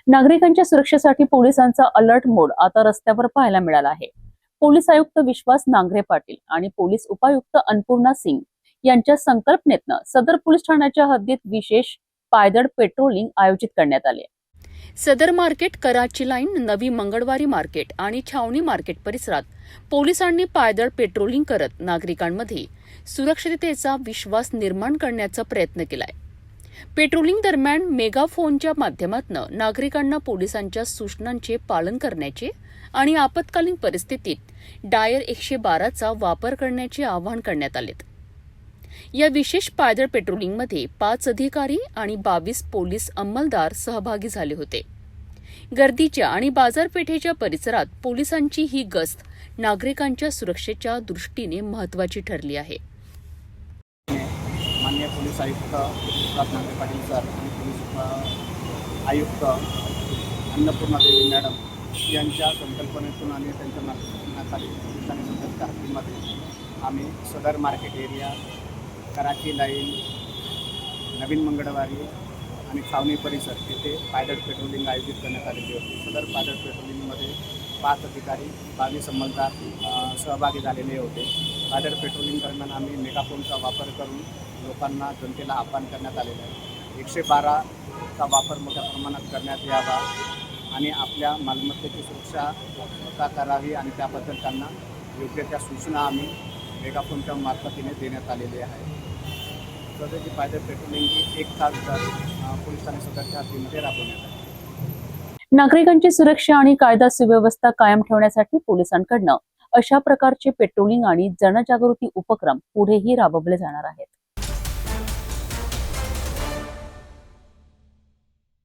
नागरिकांच्या सुरक्षेसाठी पोलिसांचा अलर्ट मोड आता रस्त्यावर पाहायला मिळाला आहे। पोलीस आयुक्त विश्वास नांगरे पाटील आणि पोलीस उपायुक्त अन्नपूर्णा सिंग यांच्या संकल्पनेतनं सदर पोलीस ठाण्याच्या हद्दीत विशेष पायदळ पेट्रोलिंग आयोजित करण्यात आले। सदर मार्केट, कराची लाईन, नवी मंगळवारी मार्केट आणि छावणी मार्केट परिसरात पोलिसांनी पायदळ पेट्रोलिंग करत नागरिकांमध्ये सुरक्षिततेचा विश्वास निर्माण करण्याचा प्रयत्न केलाय। पेट्रोलिंग दरम्यान मेगाफोनच्या माध्यमातून नागरिकांना पोलिसांच्या सूचनांचे पालन करण्याचे आणि आपत्कालीन परिस्थितीत डायल 112चा वापर करण्याचे आवाहन करण्यात आले। या विशेष पायदळ पेट्रोलिंगमध्ये 5 अधिकारी आणि 22 पोलीस अंमलदार सहभागी झाले होते। गर्दीच्या आणि बाजारपेठेच्या परिसरात पोलिसांची ही गस्त नागरिकांच्या सुरक्षेच्या दृष्टीने महत्त्वाची ठरली आहे। माननीय पोलीस आयुक्त विश्वास नांगरे पाटील सर आणि पोलीस आयुक्त अन्नपूर्णा देवी मॅडम यांच्या संकल्पनेतून आणि त्यांच्या मार्गदर्शनाखाली पोलिसांनी सदरच्या हद्दीमध्ये आम्ही सदर मार्केट एरिया, कराची लाईन, नवीन मंगळवारी आणि छावणी परिसर येथे पायदळ पेट्रोलिंग आयोजित करण्यात आलेली होती। सदर पायदळ पेट्रोलिंगमध्ये 5 अधिकारी, 22 अंमलदार सहभागी झालेले होते। पायदळ पेट्रोलिंग दरम्यान आम्ही मेगाफोनचा वापर करून लोकांना, जनतेला आवाहन करण्यात आलेलं आहे। 112चा वापर मोठ्या प्रमाणात करण्यात यावा आणि आपल्या मालमत्तेची सुरक्षा स्वतः करावी आणि त्याबद्दल त्यांना योग्य त्या सूचना आम्ही मेगाफोनच्या मार्फतीने देण्यात आलेली आहे। सदरची पायदळ पेट्रोलिंग ही 1 तास पोलिसांनी सदरच्या हद्दीमध्ये राबवण्यात आली। नागरिकांची सुरक्षा आणि कायदा सुव्यवस्था कायम ठेवण्यासाठी पोलिसांकडून अशा प्रकारचे पेट्रोलिंग आणि जनजागृती उपक्रम पुढेही राबवले जाणार आहेत।